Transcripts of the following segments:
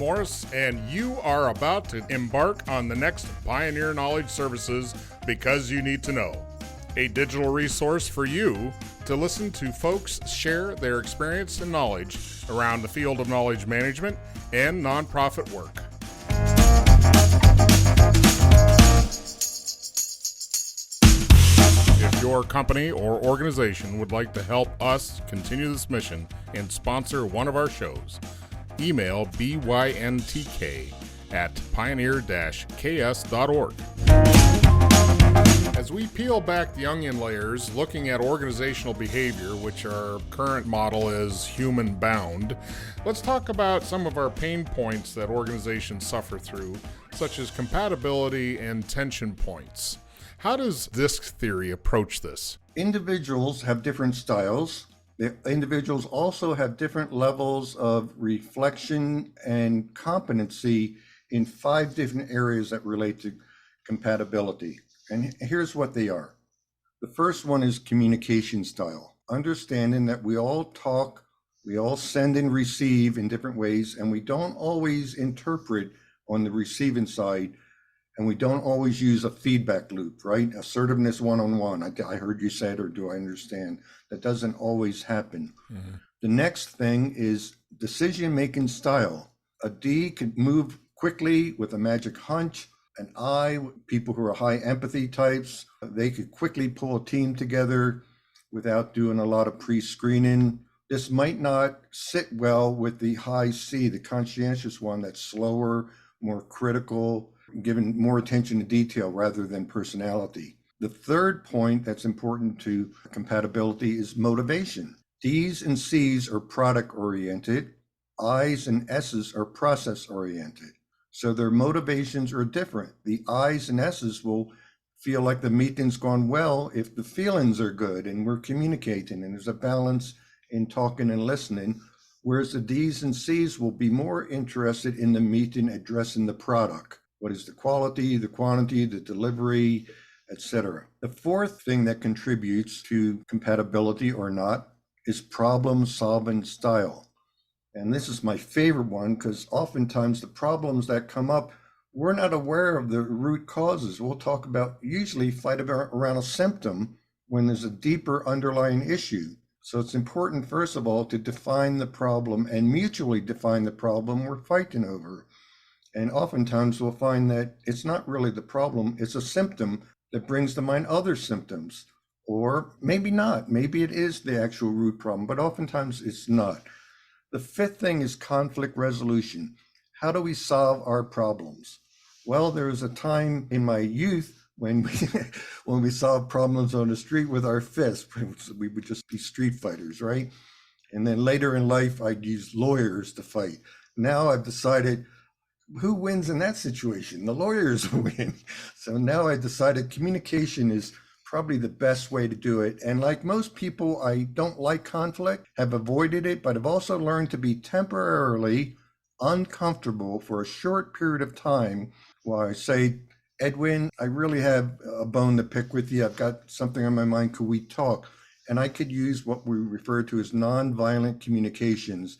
Morris, and you are about to embark on the next Pioneer Knowledge Services Because You Need to Know, a digital resource for you to listen to folks share their experience and knowledge around the field of knowledge management and nonprofit work. If your company or organization would like to help us continue this mission and sponsor one of our shows, email byntk@pioneer-ks.org. As we peel back the onion layers, looking at organizational behavior, which our current model is human-bound, let's talk about some of our pain points that organizations suffer through, such as compatibility and tension points. How does DiSC theory approach this? Individuals have different styles. The individuals also have different levels of reflection and competency in 5 different areas that relate to compatibility. And here's what they are. The first one is communication style, understanding that we all talk, we all send and receive in different ways, and we don't always interpret on the receiving side, and we don't always use a feedback loop, right? Assertiveness one-on-one. I heard you said, or do I understand? That doesn't always happen. Mm-hmm. The next thing is decision-making style. A D can move quickly with a magic hunch. An I, people who are high empathy types, they could quickly pull a team together without doing a lot of pre-screening. This might not sit well with the high C, the conscientious one, that's slower, more critical, giving more attention to detail rather than personality. The third point that's important to compatibility is motivation. D's and C's are product-oriented. I's and S's are process-oriented. So their motivations are different. The I's and S's will feel like the meeting's gone well if the feelings are good and we're communicating and there's a balance in talking and listening, whereas the D's and C's will be more interested in the meeting addressing the product. What is the quality, the quantity, the delivery, etc. The fourth thing that contributes to compatibility or not is problem-solving style. And this is my favorite one because oftentimes the problems that come up, we're not aware of the root causes. We'll talk about, usually fight around a symptom when there's a deeper underlying issue. So it's important, first of all, to define the problem and mutually define the problem we're fighting over. And oftentimes we'll find that it's not really the problem, it's a symptom that brings to mind other symptoms. Or maybe not, maybe it is the actual root problem, but oftentimes it's not. The fifth thing is conflict resolution. How do we solve our problems? Well, there was a time in my youth when we solved problems on the street with our fists. We would just be street fighters, right? And then later in life, I'd use lawyers to fight. Now I've decided, who wins in that situation? The lawyers win. So now I decided communication is probably the best way to do it. And like most people, I don't like conflict, have avoided it, but I've also learned to be temporarily uncomfortable for a short period of time while I say, Edwin, I really have a bone to pick with you. I've got something on my mind. Could we talk? And I could use what we refer to as nonviolent communications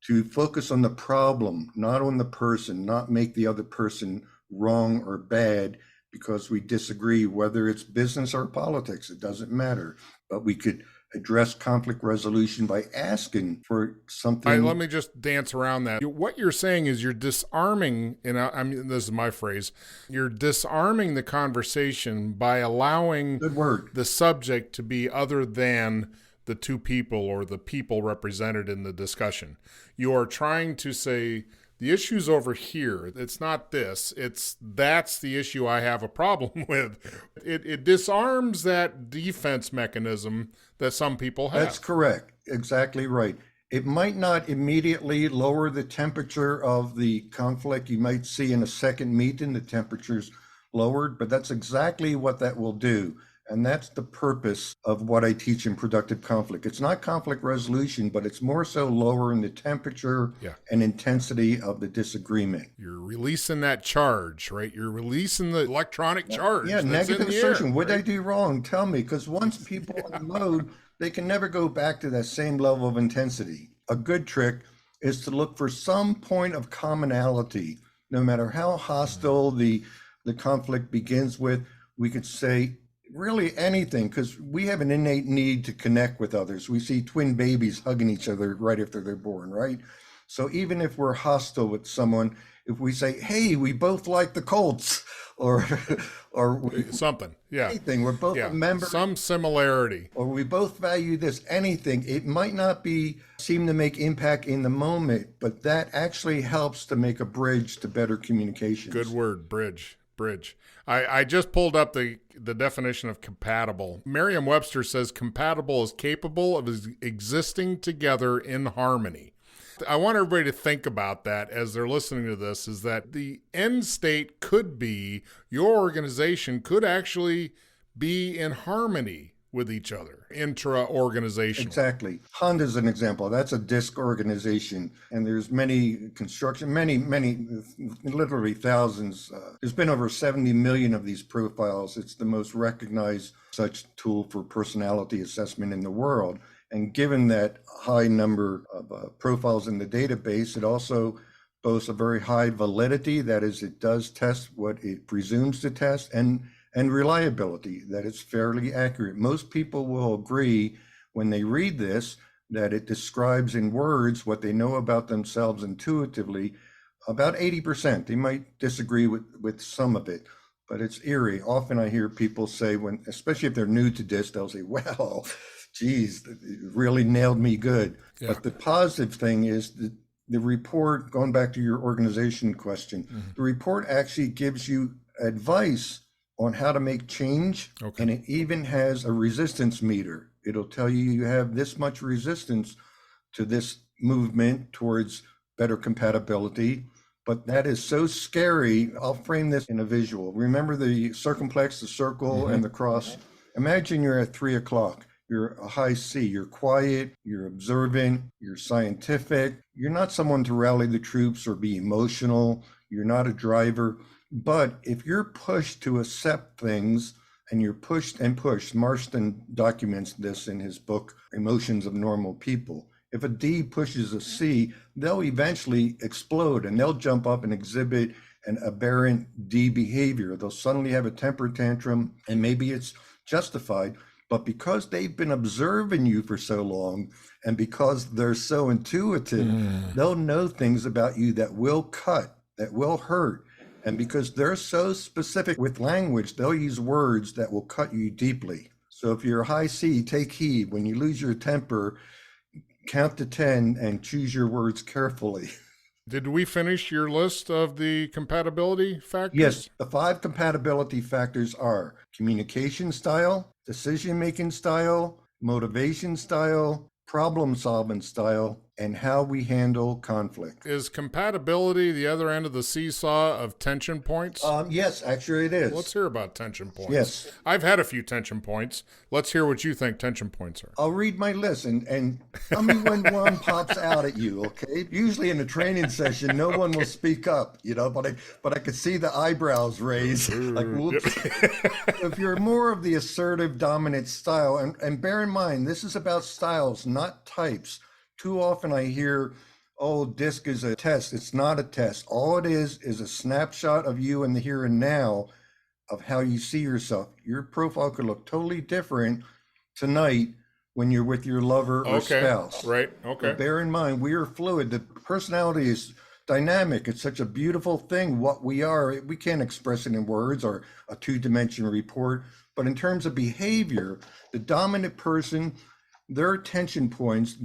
to focus on the problem, not on the person, not make the other person wrong or bad because we disagree, whether it's business or politics, it doesn't matter. But we could address conflict resolution by asking for something. Let me just dance around that. What you're saying is you're disarming, and I mean, this is my phrase, you're disarming the conversation by allowing the subject to be other than the two people or the people represented in the discussion. You are trying to say, the issue's over here. It's not this. That's the issue I have a problem with. It disarms that defense mechanism that some people have. That's correct. Exactly right. It might not immediately lower the temperature of the conflict. You might see in a second meeting the temperature's lowered, but that's exactly what that will do. And that's the purpose of what I teach in productive conflict. It's not conflict resolution, but it's more so lowering the temperature and intensity of the disagreement. You're releasing that charge, right? You're releasing the electronic charge. Yeah, negative assertion. What did I do wrong? Tell me, because once people unload, they can never go back to that same level of intensity. A good trick is to look for some point of commonality. No matter how hostile the conflict begins with, we could say really anything, because we have an innate need to connect with others. We see twin babies hugging each other right after they're born, right? So even if we're hostile with someone, if we say, hey, we both like the Colts, or something, yeah, anything, we're both a member, some similarity, or we both value this, anything, it might not seem to make impact in the moment, but that actually helps to make a bridge to better communications. Good word, bridge. I just pulled up the definition of compatible. Merriam-Webster says compatible is capable of existing together in harmony. I want everybody to think about that as they're listening to this, is that the end state could be your organization could actually be in harmony with each other, intra-organizational. Exactly. Honda's an example. That's a DiSC organization, and there's many construction, many, literally thousands. There's been over 70 million of these profiles. It's the most recognized such tool for personality assessment in the world. And given that high number of profiles in the database, it also boasts a very high validity. That is, it does test what it presumes to test, and reliability, that it's fairly accurate. Most people will agree when they read this that it describes in words what they know about themselves intuitively, about 80%. They might disagree with some of it, but it's eerie. Often I hear people say, when, especially if they're new to DiSC, they'll say, well, geez, it really nailed me good. Yeah. But the positive thing is that the report, going back to your organization question, the report actually gives you advice on how to make change. Okay. And it even has a resistance meter. It'll tell you you have this much resistance to this movement towards better compatibility. But that is so scary. I'll frame this in a visual. Remember the circumflex, the circle, and the cross? Imagine you're at 3 o'clock. You're a high C. You're quiet, you're observant, you're scientific. You're not someone to rally the troops or be emotional. You're not a driver. But if you're pushed to accept things, and you're pushed and pushed, Marston documents this in his book, Emotions of Normal People. If a D pushes a C, they'll eventually explode, and they'll jump up and exhibit an aberrant D behavior. They'll suddenly have a temper tantrum, and maybe it's justified, but because they've been observing you for so long, and because they're so intuitive, they'll know things about you that will cut, that will hurt. And because they're so specific with language, they'll use words that will cut you deeply. So if you're high C, take heed. When you lose your temper, count to 10 and choose your words carefully. Did we finish your list of the compatibility factors? Yes, the 5 compatibility factors are communication style, decision-making style, motivation style, problem-solving style, and how we handle conflict. Is compatibility the other end of the seesaw of tension points? Yes, actually it is. Let's hear about tension points. Yes. I've had a few tension points. Let's hear what you think tension points are. I'll read my list and tell me when one pops out at you, okay? Usually in a training session, no one will speak up, but I could see the eyebrows raise, like, whoops. If you're more of the assertive, dominant style, and bear in mind, this is about styles, not types. Too often I hear, oh, DiSC is a test. It's not a test. All it is a snapshot of you in the here and now of how you see yourself. Your profile could look totally different tonight when you're with your lover or spouse. Right, okay. But bear in mind, we are fluid. The personality is dynamic. It's such a beautiful thing, what we are. We can't express it in words or a 2-dimensional report. But in terms of behavior, the dominant person, their tension points,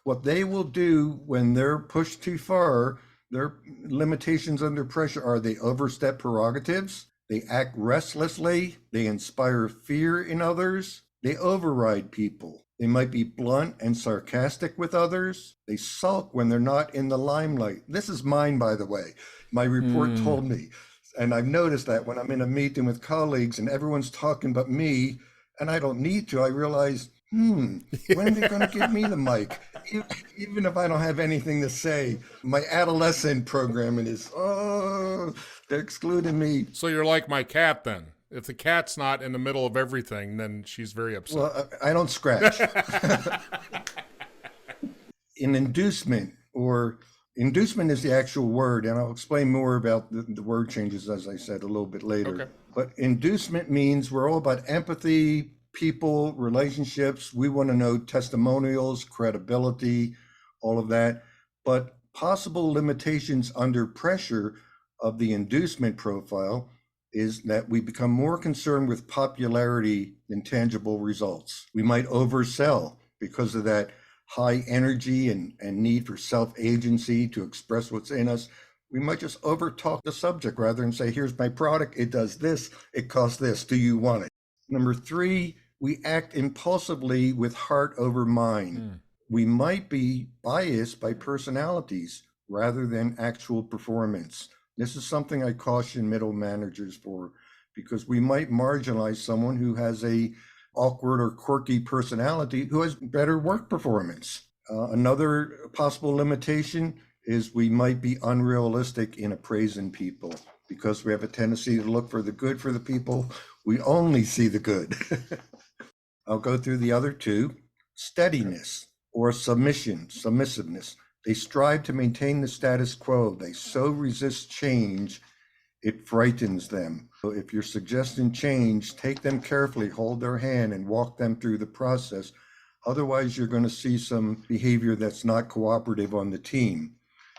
what they will do when they're pushed too far, their limitations under pressure are they overstep prerogatives, they act restlessly, they inspire fear in others, they override people. They might be blunt and sarcastic with others. They sulk when they're not in the limelight. This is mine, by the way. My report told me. And I've noticed that when I'm in a meeting with colleagues and everyone's talking but me, and I don't need to, I realize, when are they going to give me the mic? Even if I don't have anything to say, my adolescent programming is, they're excluding me. So you're like my cat then. If the cat's not in the middle of everything, then she's very upset. Well, I don't scratch. In inducement, or inducement is the actual word, and I'll explain more about the word changes, as I said, a little bit later. Okay. But inducement means we're all about empathy, people, relationships. We want to know testimonials, credibility, all of that. But possible limitations under pressure of the inducement profile is that we become more concerned with popularity than tangible results. We might oversell because of that high energy and need for self-agency to express what's in us. We might just overtalk the subject rather than say, here's my product, it does this, it costs this, do you want it? Number 3, we act impulsively with heart over mind. We might be biased by personalities rather than actual performance. This is something I caution middle managers for, because we might marginalize someone who has a awkward or quirky personality who has better work performance. Another possible limitation is we might be unrealistic in appraising people because we have a tendency to look for the good for the people. We only see the good. I'll go through the other 2. Steadiness or submissiveness. They strive to maintain the status quo. They so resist change, it frightens them. So if you're suggesting change, take them carefully, hold their hand and walk them through the process. Otherwise, you're going to see some behavior that's not cooperative on the team.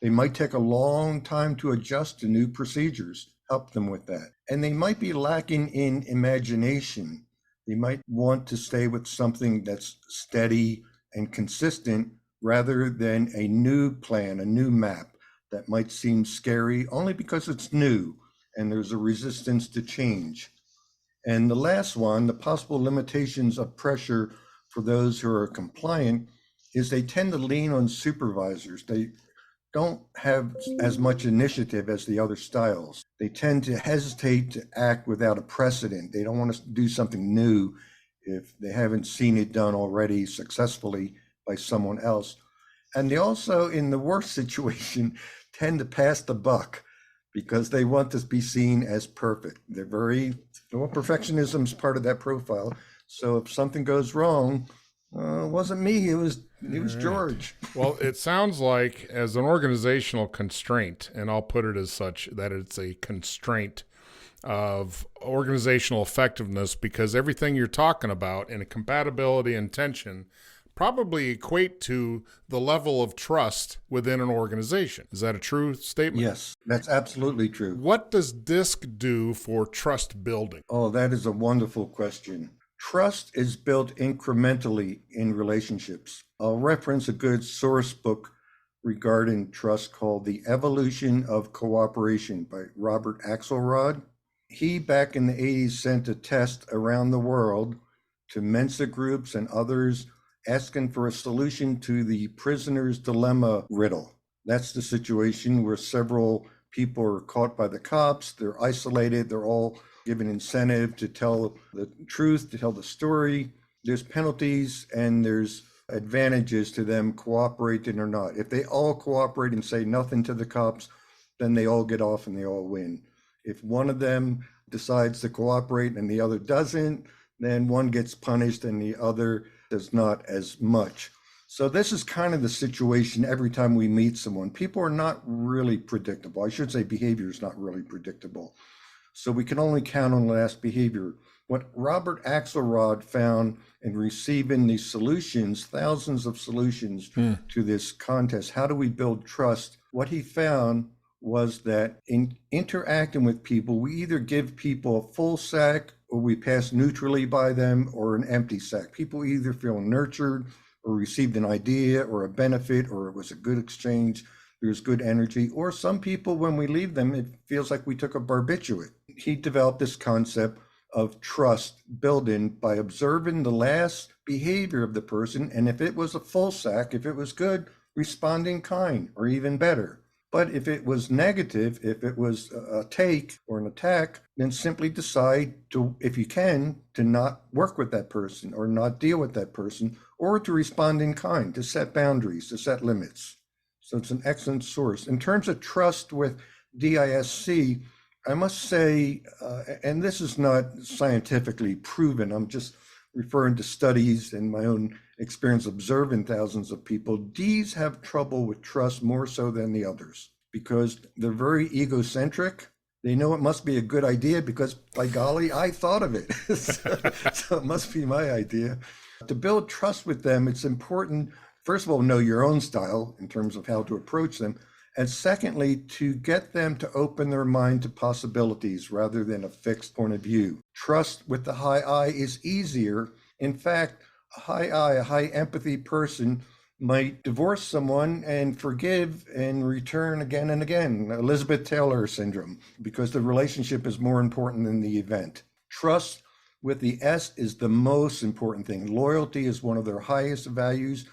They might take a long time to adjust to new procedures. Help them with that. And they might be lacking in imagination. They might want to stay with something that's steady and consistent rather than a new plan, a new map that might seem scary only because it's new and there's a resistance to change. And the last one, the possible limitations of pressure for those who are compliant, is they tend to lean on supervisors. They don't have as much initiative as the other styles. They tend to hesitate to act without a precedent. They don't want to do something new if they haven't seen it done already successfully by someone else. And they also, in the worst situation, tend to pass the buck because they want to be seen as perfect. They're perfectionism is part of that profile. So if something goes wrong, it wasn't me, it was George. Well, it sounds like as an organizational constraint, and I'll put it as such, that it's a constraint of organizational effectiveness, because everything you're talking about in a compatibility and tension probably equate to the level of trust within an organization. Is that a true statement? Yes, that's absolutely true. What does DiSC do for trust building? Oh, that is a wonderful question. Trust is built incrementally in relationships. I'll reference a good source book regarding trust called The Evolution of Cooperation by Robert Axelrod. He, back in the 80s, sent a test around the world to Mensa groups and others asking for a solution to the prisoner's dilemma riddle. That's the situation where several people are caught by the cops, they're isolated, they're all given incentive to tell the truth, to tell the story. There's penalties and there's advantages to them cooperating or not. If they all cooperate and say nothing to the cops, then they all get off and they all win. If one of them decides to cooperate and the other doesn't, then one gets punished and the other does not as much. So this is kind of the situation every time we meet someone. People are not really predictable. I should say behavior is not really predictable. So we can only count on last behavior. What Robert Axelrod found in receiving these solutions, thousands of solutions to this contest, how do we build trust? What he found was that in interacting with people, we either give people a full sack or we pass neutrally by them, or an empty sack. People either feel nurtured or received an idea or a benefit, or it was a good exchange, there's good energy. Or some people, when we leave them, it feels like we took a barbiturate. He developed this concept of trust building by observing the last behavior of the person, and if it was a full sack, if it was good, responding kind or even better. But if it was negative, if it was a take or an attack, then simply decide to, if you can, to not work with that person or not deal with that person, or to respond in kind, to set boundaries, to set limits. So it's an excellent source. In terms of trust with DISC, I must say, and this is not scientifically proven, I'm just referring to studies and my own experience observing thousands of people, Ds have trouble with trust more so than the others because they're very egocentric. They know it must be a good idea because, by golly, I thought of it. So it must be my idea. To build trust with them, it's important, first of all, know your own style in terms of how to approach them. And secondly, to get them to open their mind to possibilities rather than a fixed point of view. Trust with the high I is easier. In fact, a high I, a high empathy person might divorce someone and forgive and return again and again, Elizabeth Taylor syndrome, because the relationship is more important than the event. Trust with the S is the most important thing. Loyalty is one of their highest values.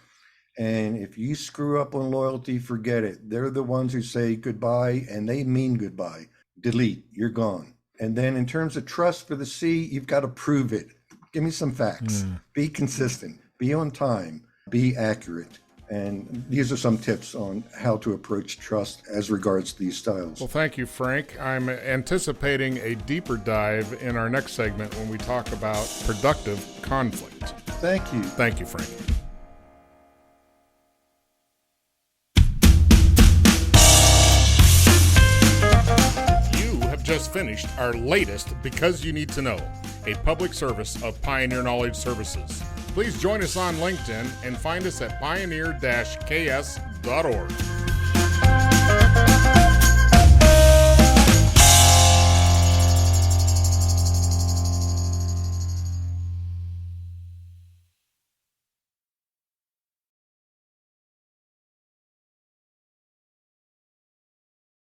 And if you screw up on loyalty, forget it. They're the ones who say goodbye, and they mean goodbye. Delete, you're gone. And then in terms of trust for the C, you've got to prove it. Give me some facts. Be consistent, be on time, be accurate. And these are some tips on how to approach trust as regards to these styles. Well, thank you, Frank. I'm anticipating a deeper dive in our next segment when we talk about productive conflict. Thank you. Thank you, Frank. Just finished our latest Because You Need to Know, a public service of Pioneer Knowledge Services. Please join us on LinkedIn and find us at pioneer-ks.org.